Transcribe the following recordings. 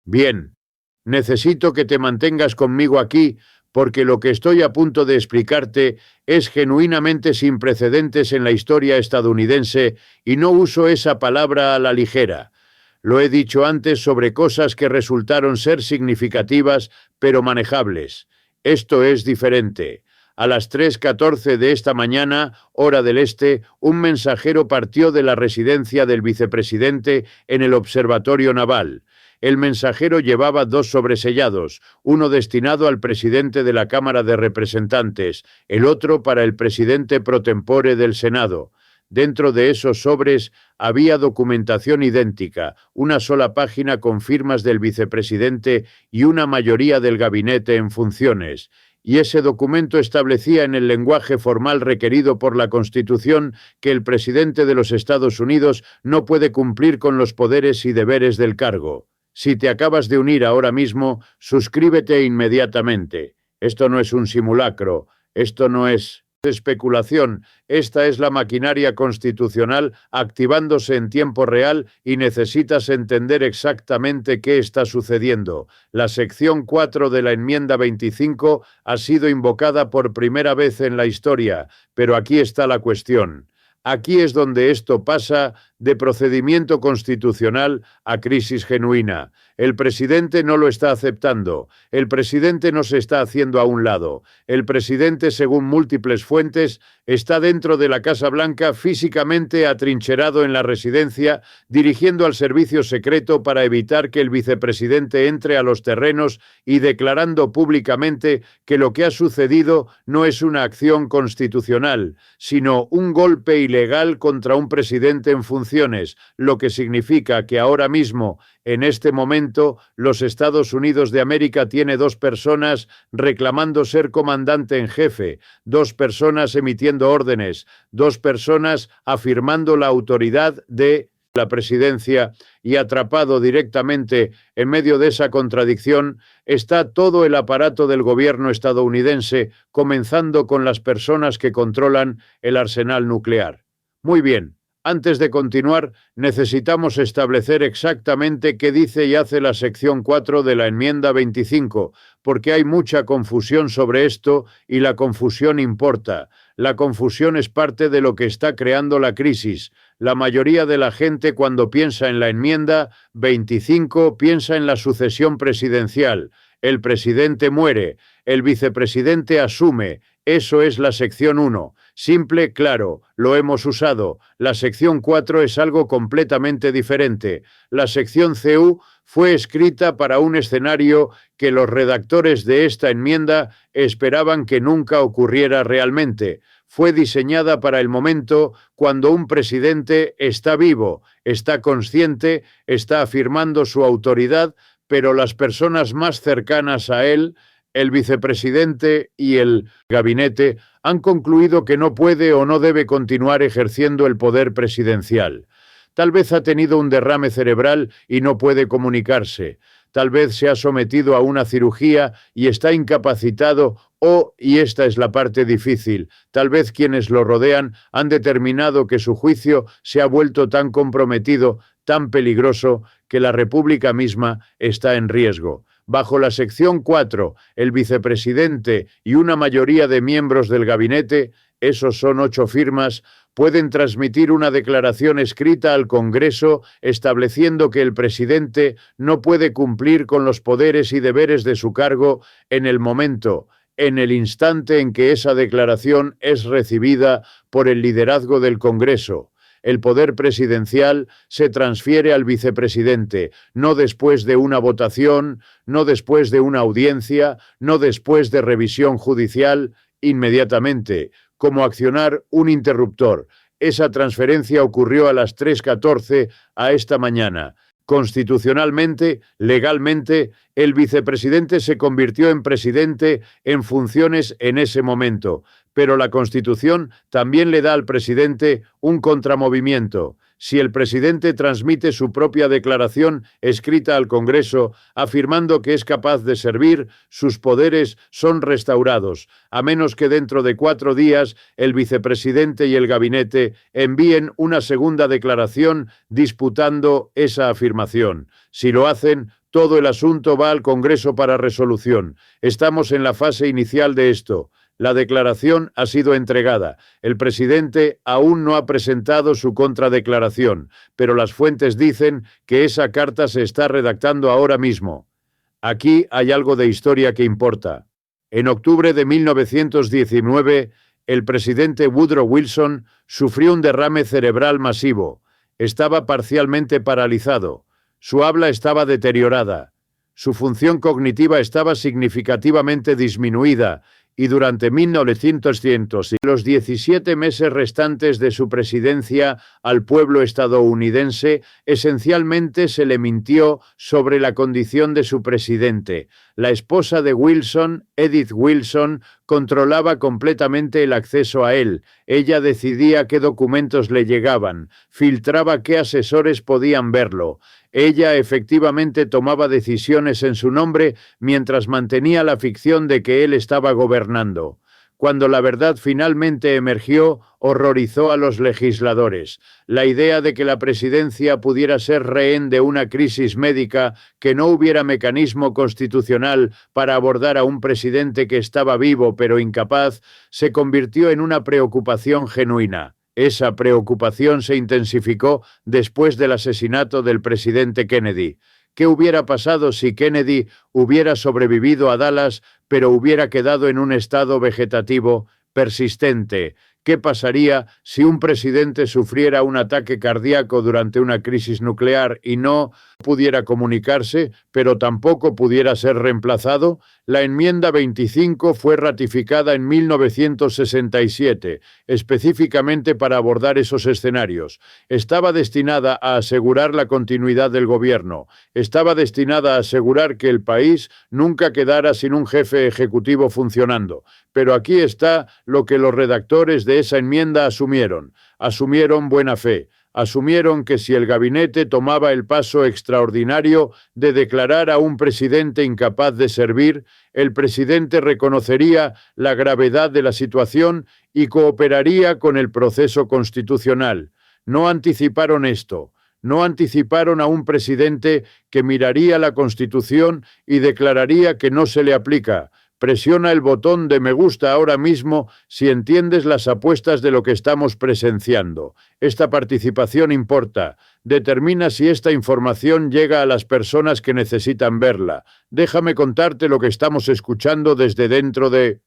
Bien. Necesito que te mantengas conmigo aquí porque lo que estoy a punto de explicarte es genuinamente sin precedentes en la historia estadounidense y no uso esa palabra a la ligera. Lo he dicho antes sobre cosas que resultaron ser significativas pero manejables. Esto es diferente. A las 3:14 de esta mañana, hora del este, un mensajero partió de la residencia del vicepresidente en el observatorio naval. El mensajero llevaba 2 sobresellados, uno destinado al presidente de la Cámara de Representantes, el otro para el presidente pro tempore del Senado. Dentro de esos sobres había documentación idéntica, una sola página con firmas del vicepresidente y una mayoría del gabinete en funciones. Y ese documento establecía en el lenguaje formal requerido por la Constitución que el presidente de los Estados Unidos no puede cumplir con los poderes y deberes del cargo. Si te acabas de unir ahora mismo, suscríbete inmediatamente. Esto no es un simulacro, esto no es especulación, esta es la maquinaria constitucional activándose en tiempo real y necesitas entender exactamente qué está sucediendo. La sección 4 de la enmienda 25 ha sido invocada por primera vez en la historia, pero aquí está la cuestión. Aquí es donde esto pasa de procedimiento constitucional a crisis genuina. El presidente no lo está aceptando. El presidente no se está haciendo a un lado. El presidente, según múltiples fuentes, está dentro de la Casa Blanca físicamente atrincherado en la residencia, dirigiendo al servicio secreto para evitar que el vicepresidente entre a los terrenos y declarando públicamente que lo que ha sucedido no es una acción constitucional, sino un golpe ilegal contra un presidente en funciones, lo que significa que ahora mismo, en este momento, los Estados Unidos de América tiene 2 personas reclamando ser comandante en jefe, 2 personas emitiendo órdenes, 2 personas afirmando la autoridad de la presidencia y atrapado directamente en medio de esa contradicción está todo el aparato del gobierno estadounidense, comenzando con las personas que controlan el arsenal nuclear. Muy bien. Antes de continuar, necesitamos establecer exactamente qué dice y hace la sección 4 de la enmienda 25, porque hay mucha confusión sobre esto y la confusión importa. La confusión es parte de lo que está creando la crisis. La mayoría de la gente cuando piensa en la enmienda 25 piensa en la sucesión presidencial. El presidente muere, el vicepresidente asume. Eso es la sección 1. Simple, claro, lo hemos usado. La sección 4 es algo completamente diferente. La sección CU fue escrita para un escenario que los redactores de esta enmienda esperaban que nunca ocurriera realmente. Fue diseñada para el momento cuando un presidente está vivo, está consciente, está afirmando su autoridad, pero las personas más cercanas a él, el vicepresidente y el gabinete, han concluido que no puede o no debe continuar ejerciendo el poder presidencial. Tal vez ha tenido un derrame cerebral y no puede comunicarse. Tal vez se ha sometido a una cirugía y está incapacitado o, y esta es la parte difícil, tal vez quienes lo rodean han determinado que su juicio se ha vuelto tan comprometido, tan peligroso, que la República misma está en riesgo. Bajo la sección 4, el vicepresidente y una mayoría de miembros del gabinete, esos son 8 firmas, pueden transmitir una declaración escrita al Congreso estableciendo que el presidente no puede cumplir con los poderes y deberes de su cargo en el momento, en el instante en que esa declaración es recibida por el liderazgo del Congreso. El poder presidencial se transfiere al vicepresidente, no después de una votación, no después de una audiencia, no después de revisión judicial, inmediatamente, como accionar un interruptor. Esa transferencia ocurrió a las 3:14 a esta mañana. Constitucionalmente, legalmente, el vicepresidente se convirtió en presidente en funciones en ese momento, pero la Constitución también le da al presidente un contramovimiento. Si el presidente transmite su propia declaración escrita al Congreso afirmando que es capaz de servir, sus poderes son restaurados, a menos que dentro de 4 días el vicepresidente y el gabinete envíen una segunda declaración disputando esa afirmación. Si lo hacen, Todo el asunto va al Congreso para resolución. Estamos en la fase inicial de esto. La declaración ha sido entregada. El presidente aún no ha presentado su contradeclaración, pero las fuentes dicen que esa carta se está redactando ahora mismo. Aquí hay algo de historia que importa. En octubre de 1919, el presidente Woodrow Wilson sufrió un derrame cerebral masivo. Estaba parcialmente paralizado. Su habla estaba deteriorada. Su función cognitiva estaba significativamente disminuida y durante 1900 y los 17 meses restantes de su presidencia al pueblo estadounidense, esencialmente se le mintió sobre la condición de su presidente. La esposa de Wilson, Edith Wilson, controlaba completamente el acceso a él. Ella decidía qué documentos le llegaban, filtraba qué asesores podían verlo. Ella efectivamente tomaba decisiones en su nombre mientras mantenía la ficción de que él estaba gobernando. Cuando la verdad finalmente emergió, horrorizó a los legisladores. La idea de que la presidencia pudiera ser rehén de una crisis médica, que no hubiera mecanismo constitucional para abordar a un presidente que estaba vivo pero incapaz, se convirtió en una preocupación genuina. Esa preocupación se intensificó después del asesinato del presidente Kennedy. ¿Qué hubiera pasado si Kennedy hubiera sobrevivido a Dallas, pero hubiera quedado en un estado vegetativo persistente? ¿Qué pasaría si un presidente sufriera un ataque cardíaco durante una crisis nuclear y no pudiera comunicarse, pero tampoco pudiera ser reemplazado? La enmienda 25 fue ratificada en 1967, específicamente para abordar esos escenarios. Estaba destinada a asegurar la continuidad del gobierno. Estaba destinada a asegurar que el país nunca quedara sin un jefe ejecutivo funcionando. Pero aquí está lo que los redactores de esa enmienda asumieron. Asumieron buena fe. Asumieron que si el gabinete tomaba el paso extraordinario de declarar a un presidente incapaz de servir, el presidente reconocería la gravedad de la situación y cooperaría con el proceso constitucional. No anticiparon esto. No anticiparon a un presidente que miraría la Constitución y declararía que no se le aplica. Presiona el botón de me gusta ahora mismo si entiendes las apuestas de lo que estamos presenciando. Esta participación importa. Determina si esta información llega a las personas que necesitan verla. Déjame contarte lo que estamos escuchando desde dentro de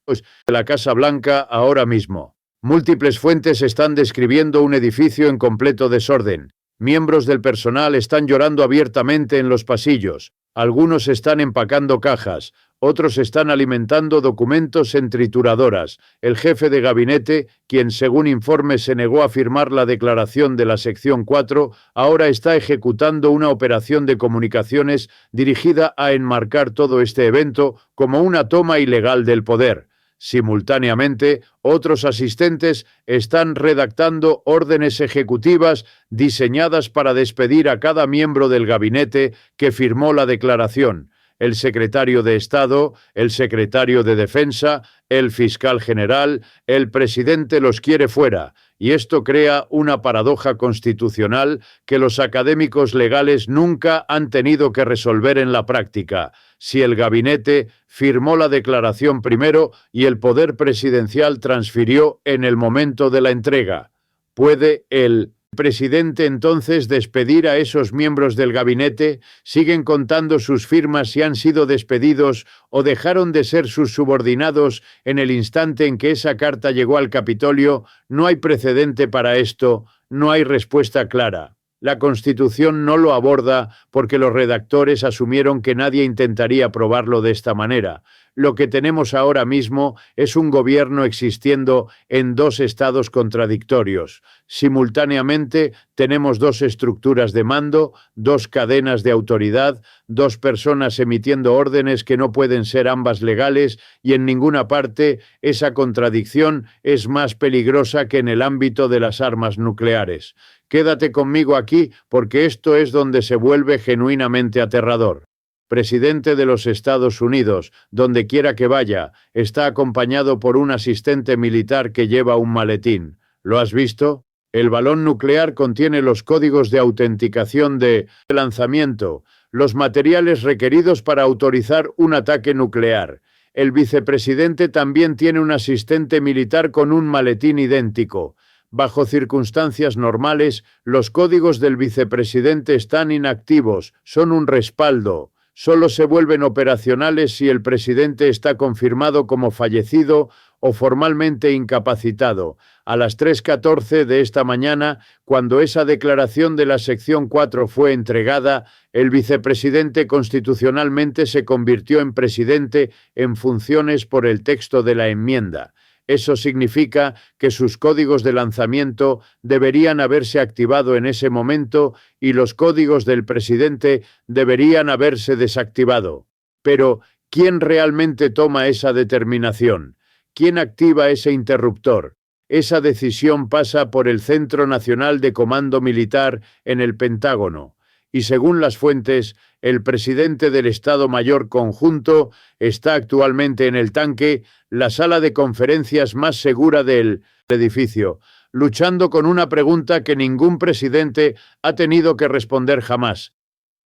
la Casa Blanca ahora mismo. Múltiples fuentes están describiendo un edificio en completo desorden. Miembros del personal están llorando abiertamente en los pasillos. Algunos están empacando cajas. Otros están alimentando documentos en trituradoras. El jefe de gabinete, quien según informes se negó a firmar la declaración de la sección 4, ahora está ejecutando una operación de comunicaciones dirigida a enmarcar todo este evento como una toma ilegal del poder. Simultáneamente, otros asistentes están redactando órdenes ejecutivas diseñadas para despedir a cada miembro del gabinete que firmó la declaración. El secretario de Estado, el secretario de Defensa, el fiscal general, el presidente los quiere fuera, y esto crea una paradoja constitucional que los académicos legales nunca han tenido que resolver en la práctica. Si el gabinete firmó la declaración primero y el poder presidencial transfirió en el momento de la entrega, ¿puede el presidente entonces despedir a esos miembros del gabinete? ¿Siguen contando sus firmas si han sido despedidos o dejaron de ser sus subordinados en el instante en que esa carta llegó al Capitolio? No hay precedente para esto, no hay respuesta clara. La Constitución no lo aborda porque los redactores asumieron que nadie intentaría probarlo de esta manera. Lo que tenemos ahora mismo es un gobierno existiendo en dos estados contradictorios. Simultáneamente tenemos dos estructuras de mando, dos cadenas de autoridad, dos personas emitiendo órdenes que no pueden ser ambas legales, y en ninguna parte esa contradicción es más peligrosa que en el ámbito de las armas nucleares. Quédate conmigo aquí porque esto es donde se vuelve genuinamente aterrador. Presidente de los Estados Unidos, donde quiera que vaya, está acompañado por un asistente militar que lleva un maletín. ¿Lo has visto? El balón nuclear contiene los códigos de autenticación de lanzamiento. los materiales requeridos para autorizar un ataque nuclear. El vicepresidente también tiene un asistente militar con un maletín idéntico. Bajo circunstancias normales, los códigos del vicepresidente están inactivos, son un respaldo. Solo se vuelven operacionales si el presidente está confirmado como fallecido o formalmente incapacitado. A las 3:14 de esta mañana, cuando esa declaración de la sección 4 fue entregada, el vicepresidente constitucionalmente se convirtió en presidente en funciones por el texto de la enmienda. Eso significa que sus códigos de lanzamiento deberían haberse activado en ese momento y los códigos del presidente deberían haberse desactivado. Pero, ¿quién realmente toma esa determinación? ¿Quién activa ese interruptor? Esa decisión pasa por el Centro Nacional de Comando Militar en el Pentágono. Y según las fuentes, el presidente del Estado Mayor Conjunto está actualmente en el tanque, la sala de conferencias más segura del edificio, luchando con una pregunta que ningún presidente ha tenido que responder jamás.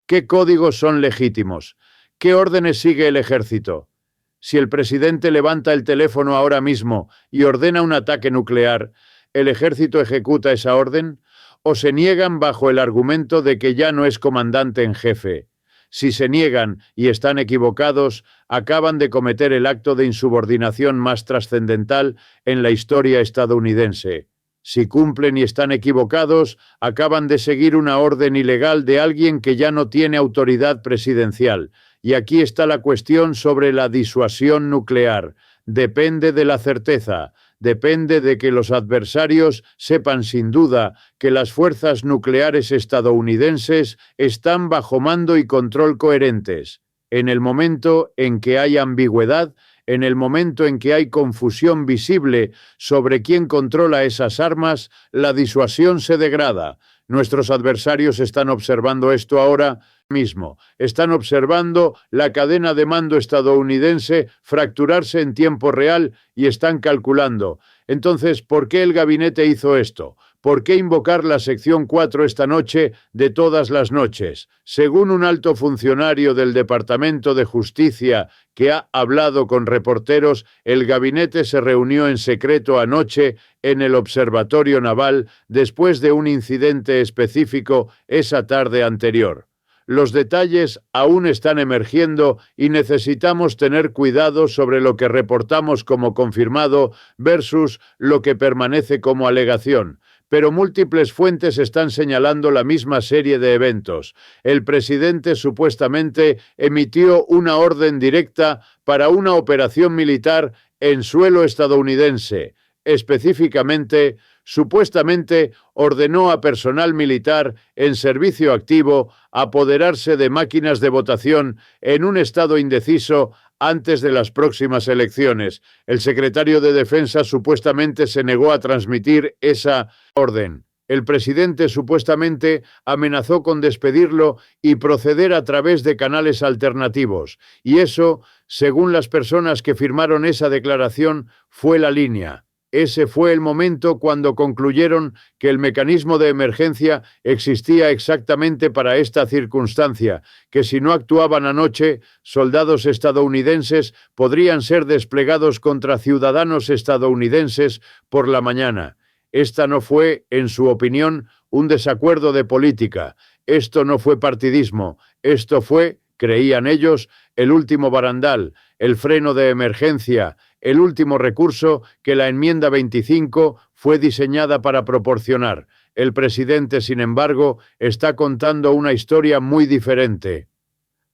¿Qué códigos son legítimos? ¿Qué órdenes sigue el ejército? Si el presidente levanta el teléfono ahora mismo y ordena un ataque nuclear, ¿el ejército ejecuta esa orden? ¿O se niegan bajo el argumento de que ya no es comandante en jefe? Si se niegan y están equivocados, acaban de cometer el acto de insubordinación más trascendental en la historia estadounidense. Si cumplen y están equivocados, acaban de seguir una orden ilegal de alguien que ya no tiene autoridad presidencial. Y aquí está la cuestión sobre la disuasión nuclear. Depende de la certeza. Depende de que los adversarios sepan sin duda que las fuerzas nucleares estadounidenses están bajo mando y control coherentes. En el momento en que hay ambigüedad, en el momento en que hay confusión visible sobre quién controla esas armas, la disuasión se degrada. Nuestros adversarios están observando esto ahora mismo. Están observando la cadena de mando estadounidense fracturarse en tiempo real y están calculando. Entonces, ¿por qué el gabinete hizo esto? ¿Por qué invocar la sección 4 esta noche de todas las noches? Según un alto funcionario del Departamento de Justicia que ha hablado con reporteros, el gabinete se reunió en secreto anoche en el Observatorio Naval después de un incidente específico esa tarde anterior. Los detalles aún están emergiendo y necesitamos tener cuidado sobre lo que reportamos como confirmado versus lo que permanece como alegación. Pero múltiples fuentes están señalando la misma serie de eventos. El presidente supuestamente emitió una orden directa para una operación militar en suelo estadounidense. Específicamente, supuestamente ordenó a personal militar en servicio activo apoderarse de máquinas de votación en un estado indeciso antes de las próximas elecciones. El secretario de Defensa supuestamente se negó a transmitir esa orden. El presidente supuestamente amenazó con despedirlo y proceder a través de canales alternativos. Y eso, según las personas que firmaron esa declaración, fue la línea. Ese fue el momento cuando concluyeron que el mecanismo de emergencia existía exactamente para esta circunstancia, que si no actuaban anoche, soldados estadounidenses podrían ser desplegados contra ciudadanos estadounidenses por la mañana. Esta no fue, en su opinión, un desacuerdo de política. Esto no fue partidismo. Esto fue, creían ellos, el último barandal, el freno de emergencia, el último recurso que la enmienda 25 fue diseñada para proporcionar. El presidente, sin embargo, está contando una historia muy diferente.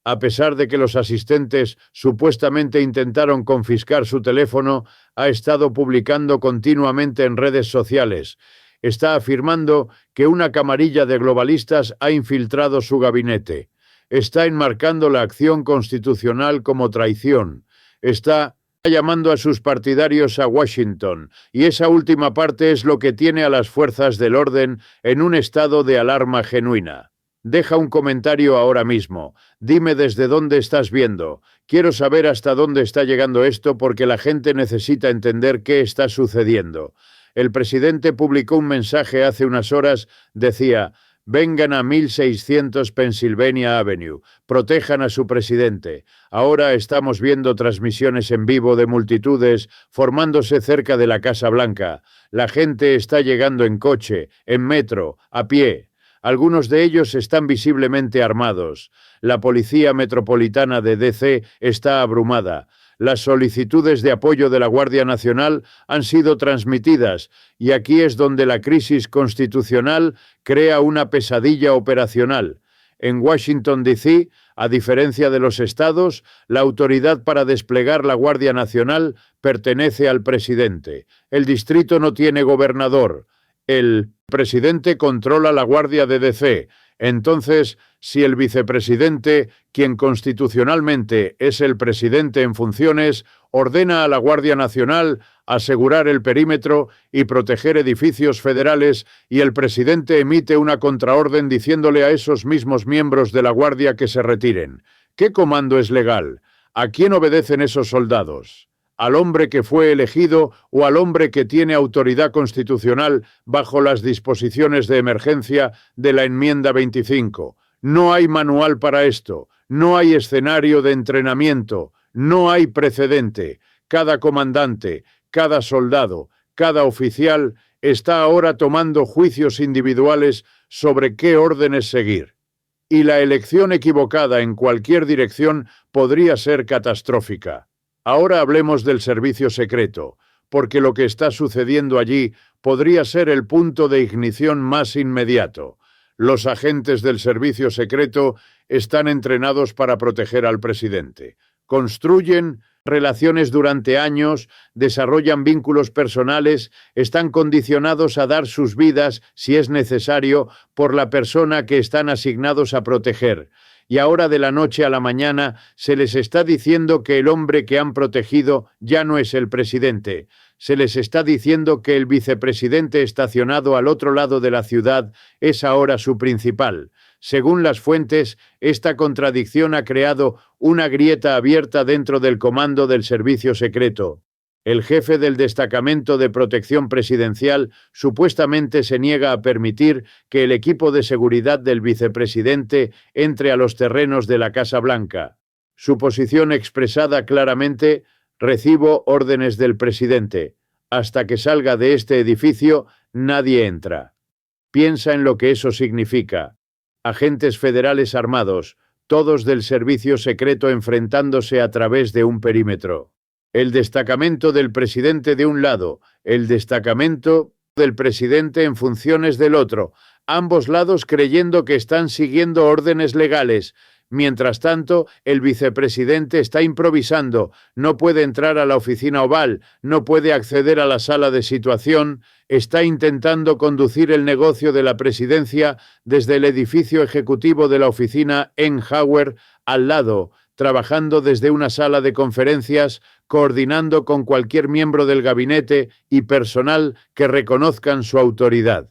A pesar de que los asistentes supuestamente intentaron confiscar su teléfono, ha estado publicando continuamente en redes sociales. Está afirmando que una camarilla de globalistas ha infiltrado su gabinete. Está enmarcando la acción constitucional como traición. Está llamando a sus partidarios a Washington, y esa última parte es lo que tiene a las fuerzas del orden en un estado de alarma genuina. Deja un comentario ahora mismo. Dime desde dónde estás viendo. Quiero saber hasta dónde está llegando esto porque la gente necesita entender qué está sucediendo. El presidente publicó un mensaje hace unas horas, decía: Vengan a 1600 Pennsylvania Avenue, protejan a su presidente. Ahora estamos viendo transmisiones en vivo de multitudes formándose cerca de la Casa Blanca. La gente está llegando en coche, en metro, a pie. Algunos de ellos están visiblemente armados. La policía metropolitana de DC está abrumada. Las solicitudes de apoyo de la Guardia Nacional han sido transmitidas y aquí es donde la crisis constitucional crea una pesadilla operacional. En Washington, D.C., a diferencia de los estados, la autoridad para desplegar la Guardia Nacional pertenece al presidente. El distrito no tiene gobernador. El presidente controla la Guardia de D.C. Entonces, si el vicepresidente, quien constitucionalmente es el presidente en funciones, ordena a la Guardia Nacional asegurar el perímetro y proteger edificios federales, y el presidente emite una contraorden diciéndole a esos mismos miembros de la Guardia que se retiren, ¿qué comando es legal? ¿A quién obedecen esos soldados? ¿Al hombre que fue elegido o al hombre que tiene autoridad constitucional bajo las disposiciones de emergencia de la enmienda 25? No hay manual para esto, no hay escenario de entrenamiento, no hay precedente. Cada comandante, cada soldado, cada oficial está ahora tomando juicios individuales sobre qué órdenes seguir. Y la elección equivocada en cualquier dirección podría ser catastrófica. Ahora hablemos del servicio secreto, porque lo que está sucediendo allí podría ser el punto de ignición más inmediato. Los agentes del servicio secreto están entrenados para proteger al presidente. Construyen relaciones durante años, desarrollan vínculos personales, están condicionados a dar sus vidas, si es necesario, por la persona que están asignados a proteger. Y ahora de la noche a la mañana se les está diciendo que el hombre que han protegido ya no es el presidente. Se les está diciendo que el vicepresidente estacionado al otro lado de la ciudad es ahora su principal. Según las fuentes, esta contradicción ha creado una grieta abierta dentro del comando del servicio secreto. El jefe del destacamento de protección presidencial supuestamente se niega a permitir que el equipo de seguridad del vicepresidente entre a los terrenos de la Casa Blanca. Su posición expresada claramente: recibo órdenes del presidente. Hasta que salga de este edificio, nadie entra. Piensa en lo que eso significa. Agentes federales armados, todos del servicio secreto enfrentándose a través de un perímetro. El destacamento del presidente de un lado, el destacamento del presidente en funciones del otro, ambos lados creyendo que están siguiendo órdenes legales. Mientras tanto, el vicepresidente está improvisando, no puede entrar a la oficina oval, no puede acceder a la sala de situación, está intentando conducir el negocio de la presidencia desde el edificio ejecutivo de la oficina Eisenhower al lado, trabajando desde una sala de conferencias, coordinando con cualquier miembro del gabinete y personal que reconozcan su autoridad.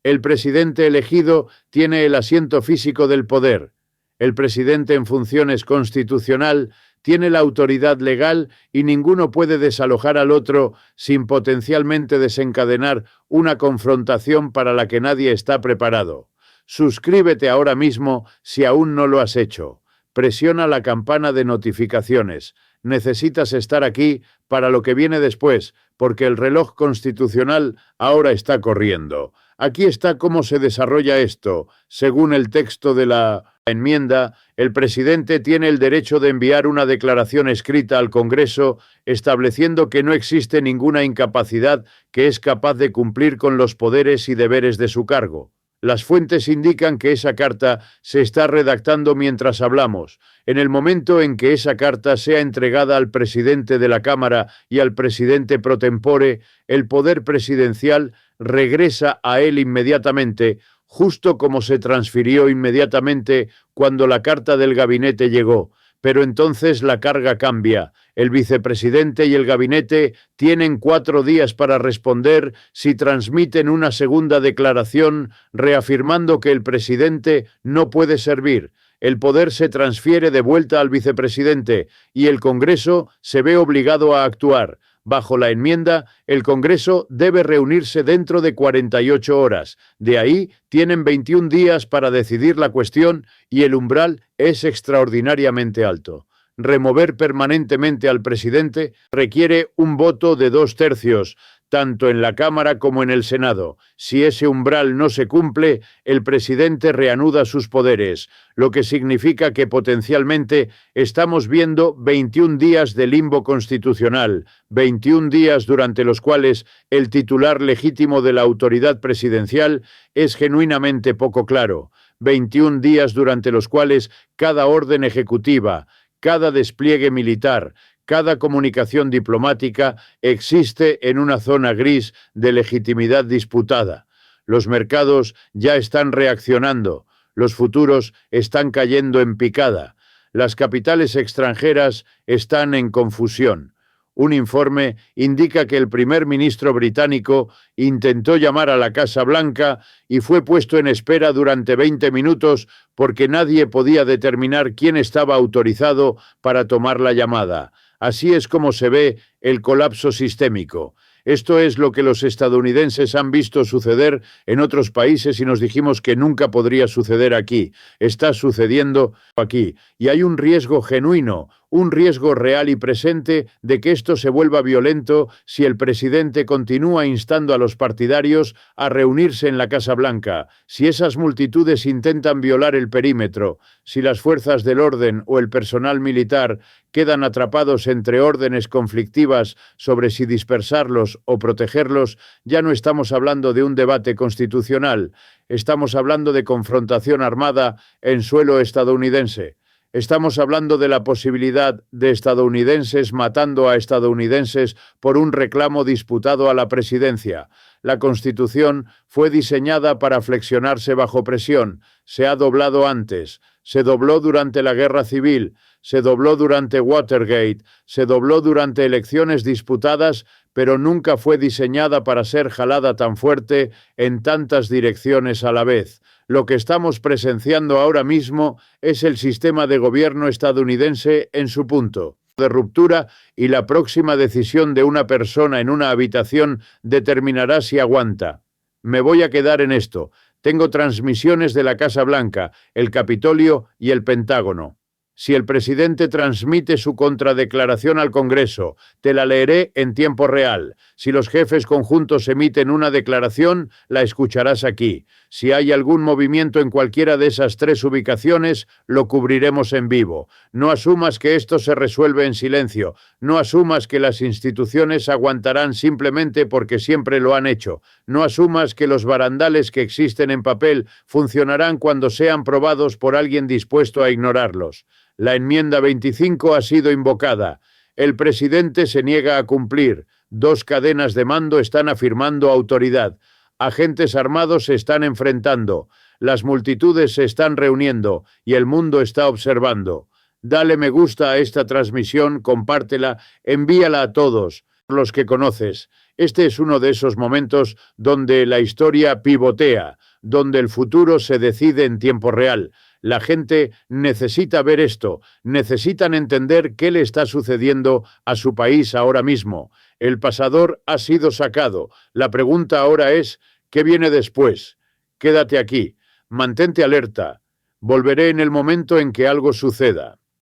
El presidente elegido tiene el asiento físico del poder. El presidente en funciones constitucional tiene la autoridad legal y ninguno puede desalojar al otro sin potencialmente desencadenar una confrontación para la que nadie está preparado. Suscríbete ahora mismo si aún no lo has hecho. Presiona la campana de notificaciones. Necesitas estar aquí para lo que viene después, porque el reloj constitucional ahora está corriendo. Aquí está cómo se desarrolla esto. Según el texto de la enmienda, el presidente tiene el derecho de enviar una declaración escrita al Congreso estableciendo que no existe ninguna incapacidad que es capaz de cumplir con los poderes y deberes de su cargo. Las fuentes indican que esa carta se está redactando mientras hablamos. En el momento en que esa carta sea entregada al presidente de la Cámara y al presidente pro tempore, el poder presidencial regresa a él inmediatamente, justo como se transfirió inmediatamente cuando la carta del gabinete llegó. Pero entonces la carga cambia. El vicepresidente y el gabinete tienen 4 días para responder si transmiten una segunda declaración reafirmando que el presidente no puede servir. El poder se transfiere de vuelta al vicepresidente y el Congreso se ve obligado a actuar. Bajo la enmienda, el Congreso debe reunirse dentro de 48 horas. De ahí, tienen 21 días para decidir la cuestión y el umbral es extraordinariamente alto. Remover permanentemente al presidente requiere un voto de 2/3, tanto en la Cámara como en el Senado. Si ese umbral no se cumple, el presidente reanuda sus poderes, lo que significa que potencialmente estamos viendo 21 días de limbo constitucional, 21 días durante los cuales el titular legítimo de la autoridad presidencial es genuinamente poco claro, 21 días durante los cuales cada orden ejecutiva, cada despliegue militar, cada comunicación diplomática existe en una zona gris de legitimidad disputada. Los mercados ya están reaccionando, los futuros están cayendo en picada, las capitales extranjeras están en confusión. Un informe indica que el primer ministro británico intentó llamar a la Casa Blanca y fue puesto en espera durante 20 minutos porque nadie podía determinar quién estaba autorizado para tomar la llamada. Así es como se ve el colapso sistémico. Esto es lo que los estadounidenses han visto suceder en otros países y nos dijimos que nunca podría suceder aquí. Está sucediendo aquí y hay un riesgo genuino, un riesgo real y presente de que esto se vuelva violento si el presidente continúa instando a los partidarios a reunirse en la Casa Blanca, si esas multitudes intentan violar el perímetro, si las fuerzas del orden o el personal militar quedan atrapados entre órdenes conflictivas sobre si dispersarlos o protegerlos, ya no estamos hablando de un debate constitucional, estamos hablando de confrontación armada en suelo estadounidense. Estamos hablando de la posibilidad de estadounidenses matando a estadounidenses por un reclamo disputado a la presidencia. La Constitución fue diseñada para flexionarse bajo presión. Se ha doblado antes. Se dobló durante la Guerra Civil. Se dobló durante Watergate. Se dobló durante elecciones disputadas, pero nunca fue diseñada para ser jalada tan fuerte en tantas direcciones a la vez. Lo que estamos presenciando ahora mismo es el sistema de gobierno estadounidense en su punto de ruptura y la próxima decisión de una persona en una habitación determinará si aguanta. Me voy a quedar en esto. Tengo transmisiones de la Casa Blanca, el Capitolio y el Pentágono. Si el presidente transmite su contradeclaración al Congreso, te la leeré en tiempo real. Si los jefes conjuntos emiten una declaración, la escucharás aquí. Si hay algún movimiento en cualquiera de esas 3 ubicaciones, lo cubriremos en vivo. No asumas que esto se resuelve en silencio. No asumas que las instituciones aguantarán simplemente porque siempre lo han hecho. No asumas que los barandales que existen en papel funcionarán cuando sean probados por alguien dispuesto a ignorarlos. La enmienda 25 ha sido invocada. El presidente se niega a cumplir. 2 cadenas de mando están afirmando autoridad. Agentes armados se están enfrentando. Las multitudes se están reuniendo y el mundo está observando. Dale me gusta a esta transmisión, compártela, envíala a todos los que conoces. Este es uno de esos momentos donde la historia pivotea, donde el futuro se decide en tiempo real. La gente necesita ver esto, necesitan entender qué le está sucediendo a su país ahora mismo. El pasador ha sido sacado. La pregunta ahora es, ¿qué viene después? Quédate aquí, mantente alerta. Volveré en el momento en que algo suceda.